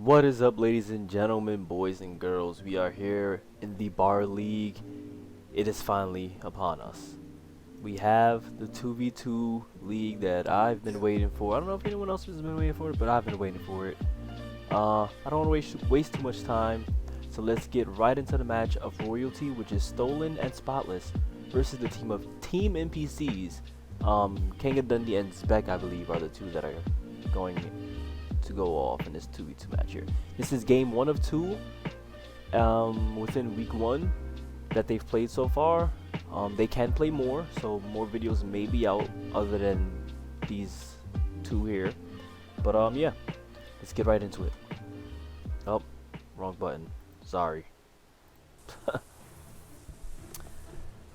What is up, ladies and gentlemen, boys and girls? We are here in the Bar League. It is finally upon us. We have the 2v2 league that I've been waiting for. I don't know if anyone else has been waiting for it, but I've been waiting for it. I don't want to waste too much time, so let's get right into the match of Royalty, which is Stolen and Spotless, versus the team of Team NPCs. King of Dundee and ZpecR, I believe, are the two that are going to go off in this 2v2 match here. This is game 1 of 2 within week 1 that they've played so far. They can play more, so more videos may be out other than these two here. But yeah, let's get right into it. Oh, wrong button. Sorry.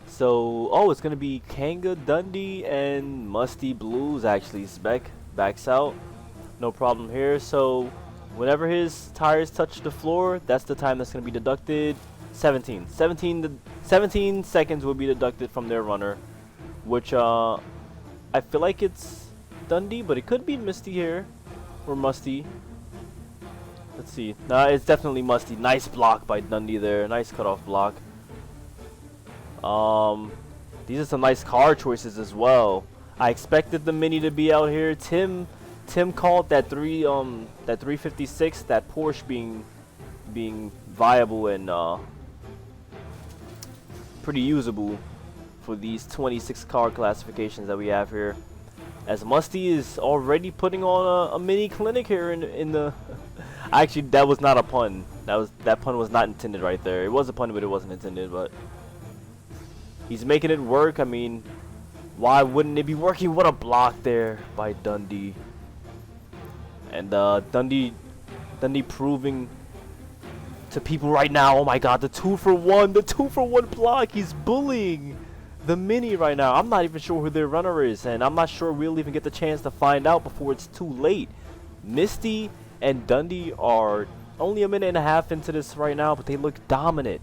So, it's gonna be Kanga Dundee and Musty Blues. Actually, ZpecR backs out. No problem here. So whenever his tires touch the floor, that's the time that's going to be deducted. 17 seconds will be deducted from their runner, which I feel like it's Dundee, but it could be Musty here, or Musty. Let's see. Nah, it's definitely Musty. Nice block by Dundee there. Nice cutoff block. These are some nice car choices as well. I expected the Mini to be out here. Tim called that 356, that Porsche being viable and pretty usable for these 26 car classifications that we have here. As Musty is already putting on a mini clinic here in the. Actually, that was not a pun. That pun was not intended right there. It was a pun, but it wasn't intended. But he's making it work. I mean, why wouldn't it be working? What a block there by Dundee. And Dundee proving to people right now, oh my god, the 2-for-1 block. He's bullying the Mini right now. I'm not even sure who their runner is, and I'm not sure we'll even get the chance to find out before it's too late. Musty and Dundee are only a minute and a half into this right now, but they look dominant.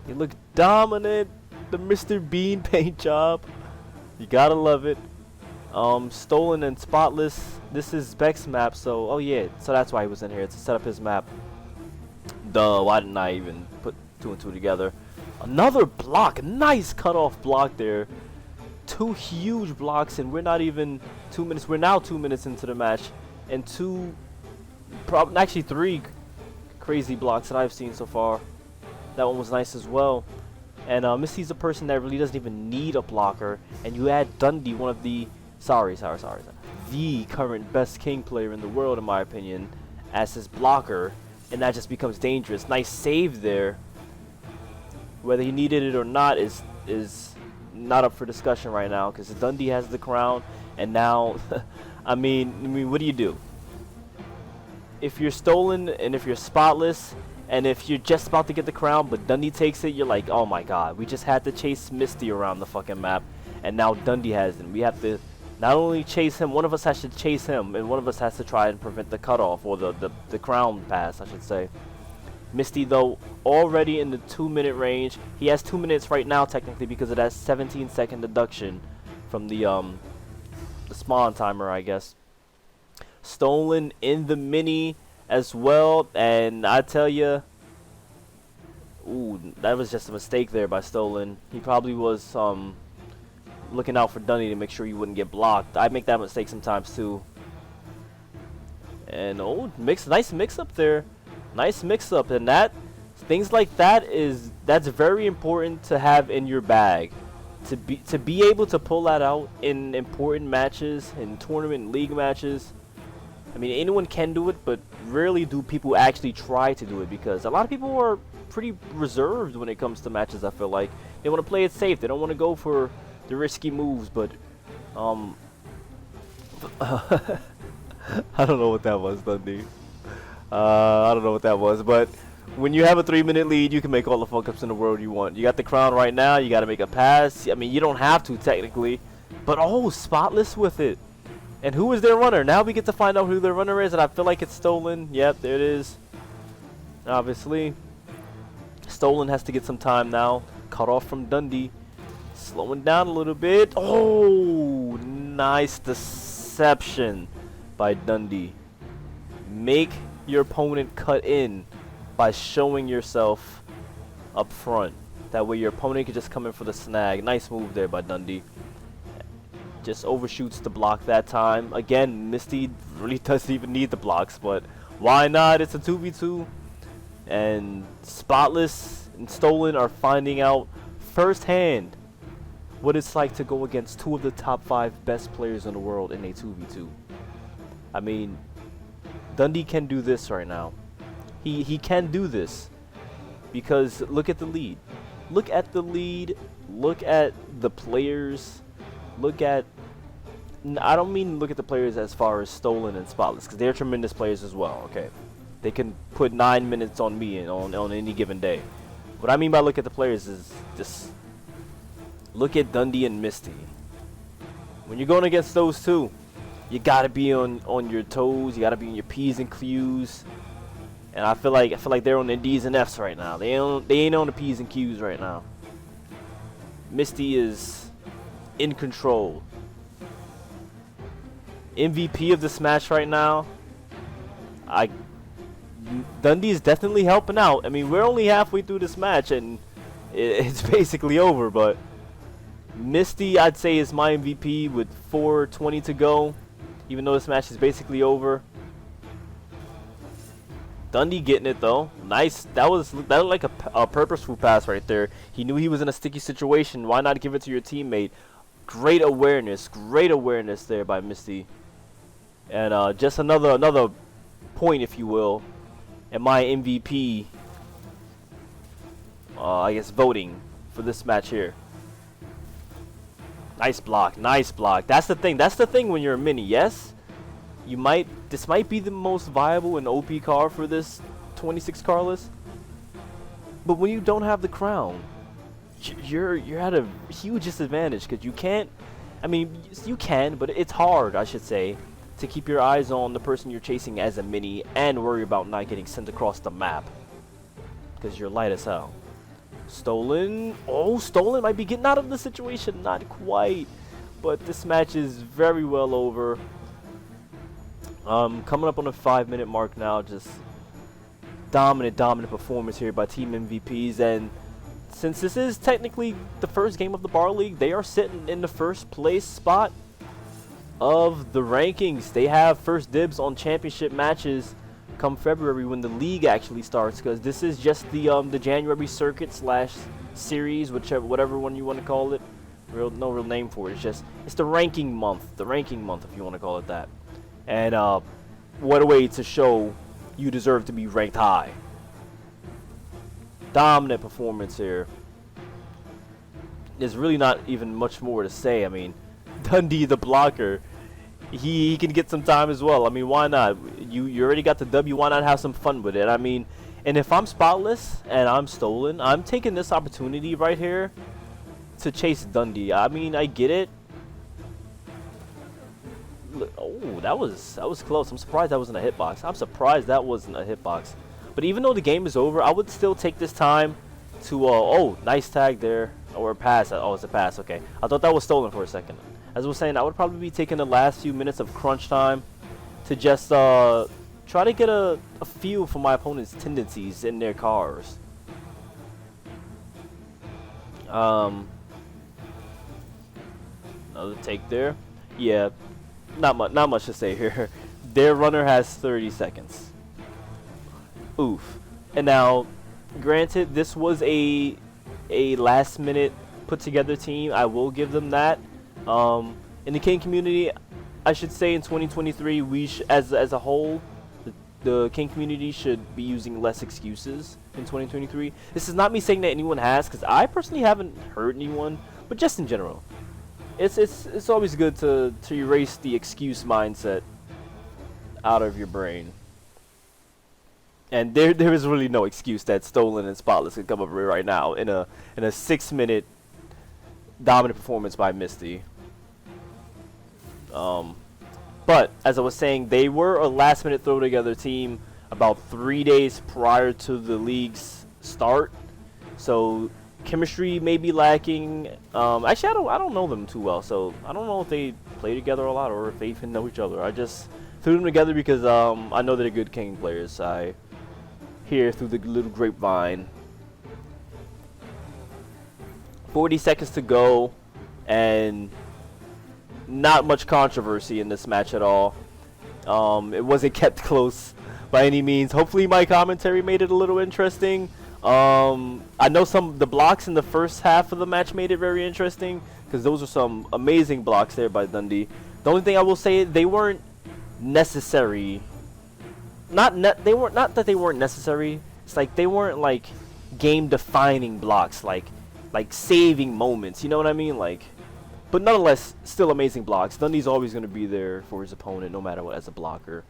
They look dominant. The Mr. Bean paint job. You gotta love it. Stolen and Spotless. This is ZpecR's map, so oh yeah, so that's why he was in here to set up his map. Duh, why didn't I even put 2 and 2 together? Another block, nice cutoff block there. 2 huge blocks, and we're not even 2 minutes. We're now 2 minutes into the match, and actually 3 crazy blocks that I've seen so far. That one was nice as well. And Musty's a person that really doesn't even need a blocker, and you add Dundee, one of the the current best King player in the world, in my opinion, as his blocker, and that just becomes dangerous. Nice save there. Whether he needed it or not is not up for discussion right now, because Dundee has the crown, and now, I mean, what do? If you're Stolen and if you're Spotless, and if you're just about to get the crown, but Dundee takes it, you're like, oh my god, we just had to chase Musty around the fucking map, and now Dundee has it. We have to not only chase him, one of us has to chase him, and one of us has to try and prevent the cutoff, or the crown pass, I should say. Musty, though, already in the 2-minute range. He has 2 minutes right now, technically, because of that 17-second deduction from the spawn timer, I guess. Stolen in the Mini as well, and I tell you, ooh, that was just a mistake there by Stolen. He probably was looking out for Dundee to make sure he wouldn't get blocked. I make that mistake sometimes too. And nice mix up there, nice mix up, and things like that's very important to have in your bag, to be able to pull that out in important matches, in tournament league matches. I mean, anyone can do it, but rarely do people actually try to do it, because a lot of people are pretty reserved when it comes to matches. I feel like they want to play it safe. They don't want to go for the risky moves, but I don't know what that was, Dundee. I don't know what that was, but when you have a 3-minute lead, you can make all the fuck ups in the world you want. You got the crown right now. You got to make a pass. I mean, you don't have to technically, but Spotless with it. And who is their runner? Now we get to find out who their runner is, and I feel like it's Stolen. Yep, there it is. Obviously, Stolen has to get some time now. Cut off from Dundee. Slowing down a little bit. Oh, nice deception by Dundee. Make your opponent cut in by showing yourself up front. That way your opponent can just come in for the snag. Nice move there by Dundee. Just overshoots the block that time. Again, Musty really doesn't even need the blocks, but why not? It's a 2v2. And Spotless and Stolen are finding out firsthand what it's like to go against two of the top 5 best players in the world in a 2v2. I mean, Dundee can do this right now. He can do this. Because look at the lead. Look at the lead. Look at the players. Look at... I don't mean look at the players as far as Stolen and Spotless, because they're tremendous players as well, okay? They can put 9 minutes on me and on any given day. What I mean by look at the players is just... look at Dundee and Musty. When you're going against those two, you gotta be on your toes. You gotta be on your P's and Q's. And I feel like they're on their D's and F's right now. They ain't on the P's and Q's right now. Musty is in control. MVP of this match right now. Dundee is definitely helping out. I mean, we're only halfway through this match and it's basically over. But Musty, I'd say, is my MVP with 4:20 to go. Even though this match is basically over. Dundee getting it though. Nice. That was like a purposeful pass right there. He knew he was in a sticky situation. Why not give it to your teammate? Great awareness there by Musty. And just another point, if you will, in my MVP, I guess, voting for this match here. Nice block, nice block. That's the thing. That's the thing when you're a mini. Yes, this might be the most viable and OP car for this 26 car list. But when you don't have the crown, you're at a huge disadvantage because you can't. I mean, you can, but it's hard, I should say, to keep your eyes on the person you're chasing as a mini and worry about not getting sent across the map because you're light as hell. Stolen. Oh, Stolen might be getting out of the situation. Not quite, but this match is very well over. Coming up on the 5-minute mark now. Just dominant performance here by Team MVPs. And since this is technically the first game of the Bar League, they are sitting in the first place spot of the rankings. They have first dibs on championship matches come February when the league actually starts, because this is just the January circuit / series, whatever one you want to call it. No real name for it. It's the ranking month. The ranking month, if you want to call it that. And what a way to show you deserve to be ranked high. Dominant performance here. There's really not even much more to say. I mean, Dundee the blocker, he can get some time as well. I mean, why not? You already got the W, why not have some fun with it? I mean, and if I'm Spotless and I'm Stolen, I'm taking this opportunity right here to chase Dundee. I mean, I get it. Look, oh, that was close. I'm surprised that wasn't a hitbox. But even though the game is over, I would still take this time to oh, nice tag there, or a pass. Oh, it's a pass. Okay, I thought that was Stolen for a second. As I was saying, I would probably be taking the last few minutes of crunch time to just try to get a feel for my opponent's tendencies in their cars. Another take there. Yeah, not much to say here. Their runner has 30 seconds. Oof. And now, granted, this was a last minute put together team. I will give them that. In the King community, I should say in 2023, we as a whole, the King community should be using less excuses in 2023. This is not me saying that anyone has, because I personally haven't heard anyone, but just in general, it's always good to erase the excuse mindset out of your brain. And there is really no excuse that Stolen and Spotless could come up with right now in a 6-minute dominant performance by Musty. But as I was saying, they were a last-minute throw-together team about 3 days prior to the league's start, so chemistry may be lacking. Actually, I don't know them too well, so I don't know if they play together a lot or if they even know each other. I just threw them together because I know they're good king players. I hear through the little grapevine. 40 seconds to go, and not much controversy in this match at all. It wasn't kept close by any means. Hopefully my commentary made it a little interesting. I know the blocks in the first half of the match made it very interesting, because those are some amazing blocks there by Dundee. The only thing I will say, they weren't necessary. Not that they weren't necessary. It's like they weren't like game-defining blocks, like saving moments. You know what I mean? Like, but nonetheless, still amazing blocks. Dundee's always going to be there for his opponent, no matter what, as a blocker.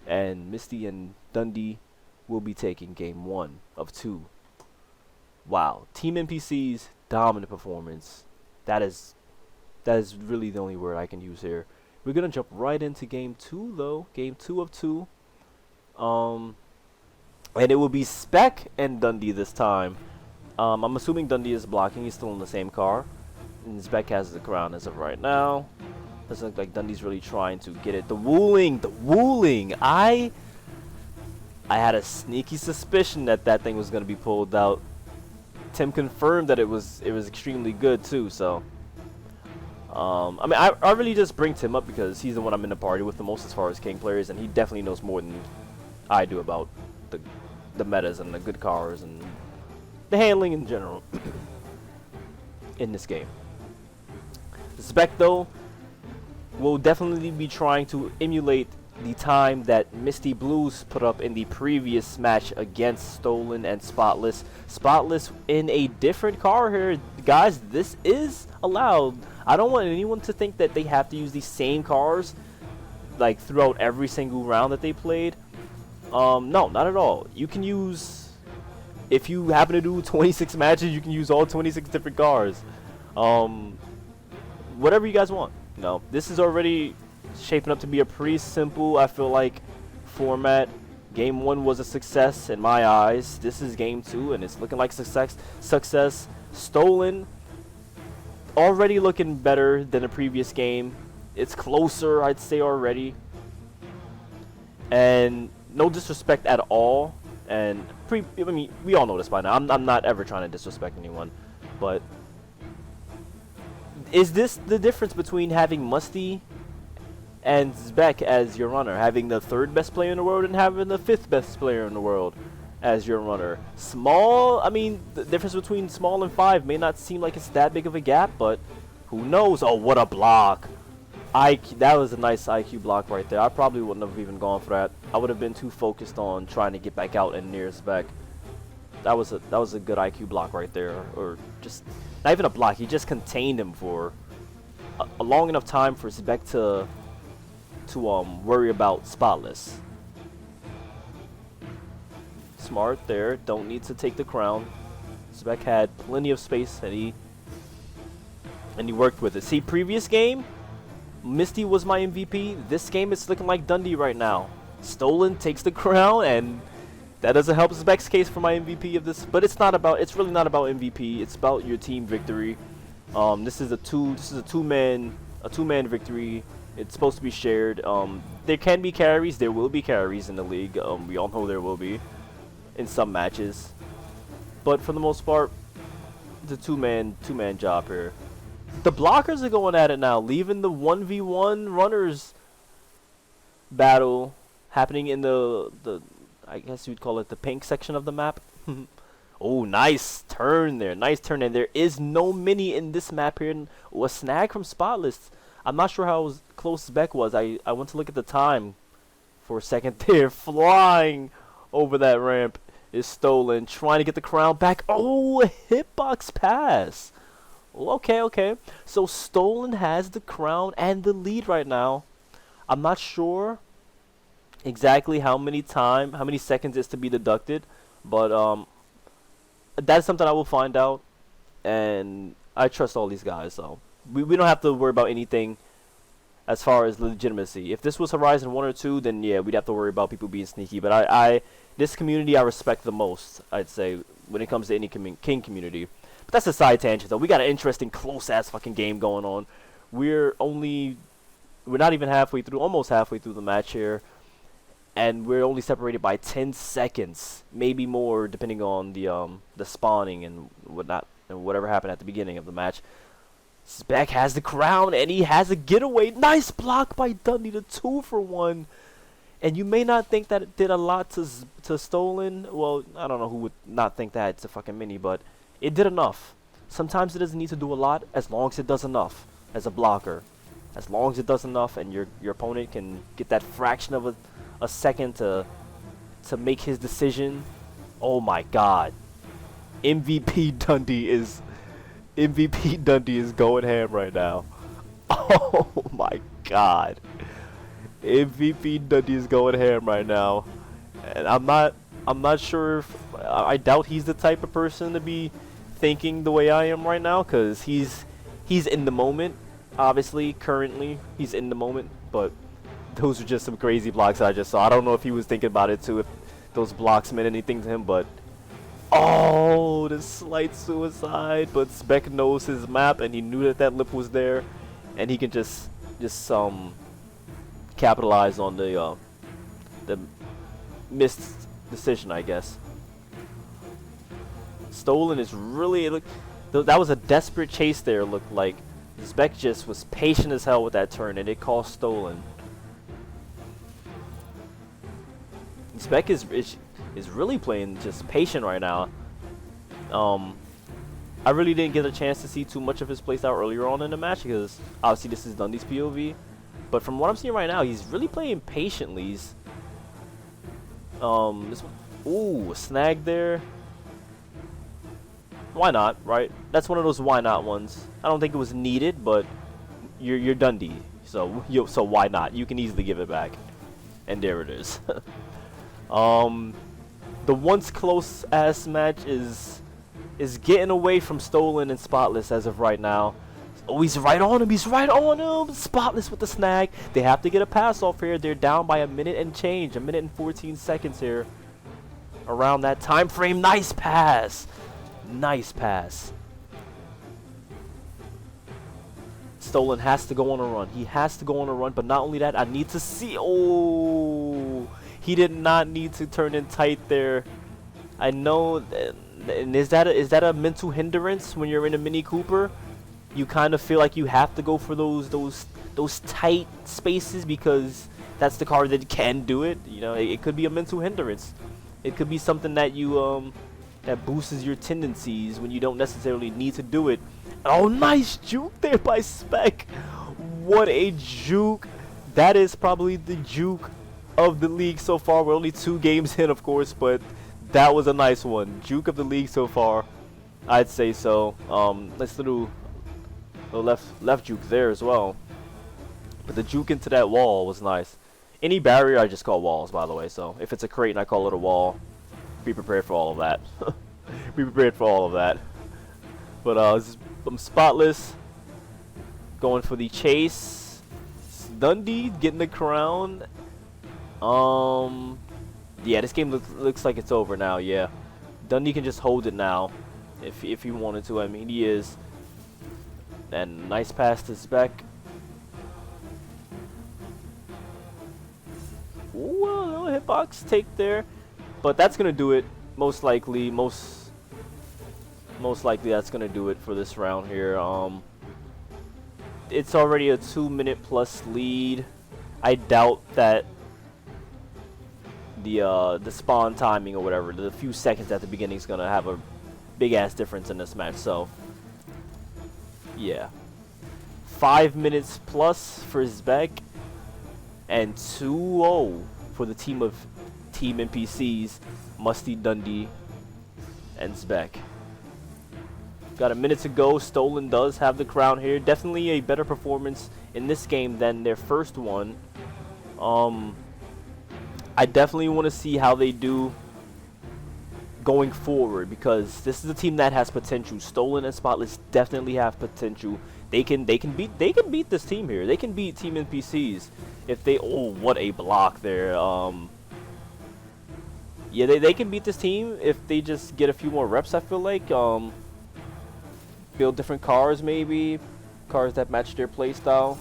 And Musty and Dundee will be taking game 1 of 2. Wow, Team NPCs, dominant performance. That is really the only word I can use here. We're gonna jump right into game 2 though. Game 2 of 2. And it will be Spec and Dundee this time. I'm assuming Dundee is blocking. He's still in the same car. And Spec has the crown as of right now. Doesn't look like Dundee's really trying to get it. The wooling. I had a sneaky suspicion that thing was gonna be pulled out. Tim confirmed that it was extremely good too. So, I mean, I really just bring Tim up because he's the one I'm in the party with the most as far as king players, and he definitely knows more than I do about the metas and the good cars and the handling in general in this game. Spec though will definitely be trying to emulate the time that Misty Blues put up in the previous match against Stolen and Spotless. Spotless in a different car here. Guys, this is allowed. I don't want anyone to think that they have to use these same cars like throughout every single round that they played. No, not at all. You can use, if you happen to do 26 matches, you can use all 26 different cars. Whatever you guys want. No, this is already shaping up to be a pretty simple, I feel like, format. Game 1 was a success in my eyes. This is game 2 and it's looking like success. Stolen already looking better than the previous game. It's closer, I'd say, already. And no disrespect at all. And I mean, we all know this by now. I'm not ever trying to disrespect anyone, but is this the difference between having Musty and ZpecR as your runner, having the 3rd best player in the world and having the 5th best player in the world as your runner? Small, I mean, the difference between small and 5 may not seem like it's that big of a gap, but who knows? Oh, what a block. That was a nice IQ block right there. I probably wouldn't have even gone for that. I would have been too focused on trying to get back out and near ZpecR. That was a good IQ block right there, or just not even a block. He just contained him for a long enough time for ZpecR to worry about Spotless. Smart there. Don't need to take the crown. ZpecR had plenty of space, and he worked with it. See, previous game, Musty was my MVP. This game it's looking like Dundee right now. Stolen takes the crown, and that doesn't help ZpecR's case for my MVP of this. But it's really not about MVP. It's about your team victory. This is a two-man victory. It's supposed to be shared. There can be carries. There will be carries in the league. We all know there will be in some matches. But for the most part, it's a two-man job here. The blockers are going at it now, leaving the 1v1 runners battle happening in the I guess you'd call it the pink section of the map. Oh, nice turn there. Nice turn. And there is no mini in this map here. And a snag from Spotless. I'm not sure how close ZpecR was. I went to look at the time for a second there. Flying over that ramp is Stolen. Trying to get the crown back. Oh, a hitbox pass. Okay. So Stolen has the crown and the lead right now. I'm not sure exactly how many seconds is to be deducted, but that's something I will find out, and I trust all these guys, so we don't have to worry about anything as far as legitimacy. If this was Horizon 1 or 2, then yeah, we'd have to worry about people being sneaky, but this community I respect the most, I'd say, when it comes to any king community. But that's a side tangent though. We got an interesting close ass fucking game going on. We're only we're not even halfway through, almost halfway through the match here, and we're only separated by 10 seconds, maybe more, depending on the spawning and whatnot, and whatever happened at the beginning of the match. ZpecR has the crown, and he has a getaway. Nice block by Dundee, the 2-for-1. And you may not think that it did a lot to Stolen. Well, I don't know who would not think that. It's a fucking mini, but it did enough. Sometimes it doesn't need to do a lot, as long as it does enough as a blocker. As long as it does enough, and your opponent can get that fraction of a second to make his decision. Oh my God, MVP Dundee is going ham right now. Oh my God, MVP Dundee is going ham right now, and I'm not sure if I doubt he's the type of person to be thinking the way I am right now, because he's in the moment. Obviously, currently he's in the moment, but those are just some crazy blocks I just saw. I don't know if he was thinking about it too, if those blocks meant anything to him, but oh, the slight suicide. But ZpecR knows his map, and he knew that lip was there, and he can just capitalize on the missed decision, I guess. Stolen is really, that was a desperate chase there. Looked like ZpecR just was patient as hell with that turn, and it cost Stolen. ZpecR is really playing just patient right now. I really didn't get a chance to see too much of his playstyle earlier on in the match, because obviously this is Dundee's POV. But from what I'm seeing right now, he's really playing patiently. He's, this one, ooh, snag there. Why not, right? That's one of those why not ones. I don't think it was needed, but you're Dundee, so why not? You can easily give it back, and there it is. The once close ass match is getting away from Stolen and Spotless as of right now. Oh, he's right on him. He's right on him. Spotless with the snag. They have to get a pass off here. They're down by a minute and change, a minute and 14 seconds here. Around that time frame. Nice pass. Nice pass. Stolen has to go on a run. He has to go on a run, but not only that, I need to see. Oh, he did not need to turn in tight there. I know, and is that a mental hindrance when you're in a Mini Cooper? You kind of feel like you have to go for those tight spaces because that's the car that can do it. You know, it could be a mental hindrance. It could be something that you that boosts your tendencies when you don't necessarily need to do it. Oh, nice juke there by ZpecR. What a juke. That is probably the juke of the league so far. We're only 2 games in, of course, but that was a nice one. Juke of the league so far, I'd say so. Let's do the left juke there as well. But the juke into that wall was nice. Any barrier I just call walls, by the way. So if it's a crate and I call it a wall, be prepared for all of that. Be prepared for all of that. But I'm Spotless going for the chase. Dundee getting the crown. Yeah, this game looks like it's over now. Yeah, Dundee can just hold it now if he wanted to. I mean, he is. And nice pass to ZpecR. Ooh, a little hitbox take there, but that's gonna do it. Most likely that's gonna do it for this round here. It's already a 2-minute plus lead. I doubt that the spawn timing or whatever, the few seconds at the beginning is gonna have a big ass difference in this match. So yeah, 5 minutes plus for ZpecR and 2-0 for the team NPCs, Musty, Dundee, and ZpecR. Got a minute to go. Stolen does have the crown here. Definitely a better performance in this game than their first one. I definitely want to see how they do going forward, because this is a team that has potential. Stolen and Spotless definitely have potential. They can beat this team here. They can beat Team NPCs if they. Oh, what a block there. Yeah, they can beat this team if they just get a few more reps. I feel like build different cars, maybe cars that match their playstyle.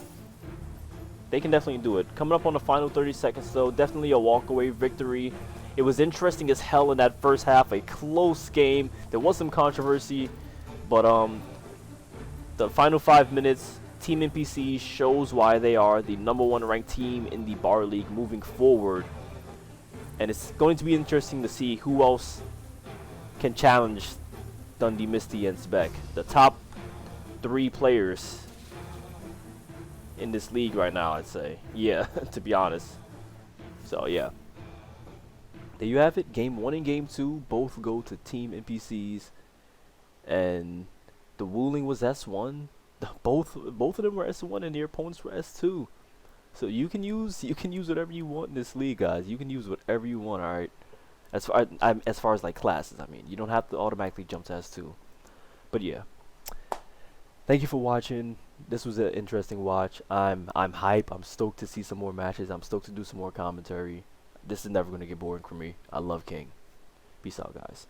They can definitely do it. Coming up on the final 30 seconds, though, definitely a walkaway victory. It was interesting as hell in that first half, a close game. There was some controversy, but the final 5 minutes, Team NPCs shows why they are the #1 ranked team in the Bar League moving forward. And it's going to be interesting to see who else can challenge Dundee, Musty, and ZpecR. The top 3 players in this league right now, I'd say. Yeah, to be honest. So, yeah. There you have it. Game 1 and Game 2 both go to Team NPCs. And the ruling was S1. Both of them were S1 and their opponents were S2. So you can use whatever you want in this league, guys. You can use whatever you want, alright? As far as like classes, I mean, you don't have to automatically jump to S2. But yeah. Thank you for watching. This was an interesting watch. I'm hype. I'm stoked to see some more matches. I'm stoked to do some more commentary. This is never gonna get boring for me. I love King. Peace out, guys.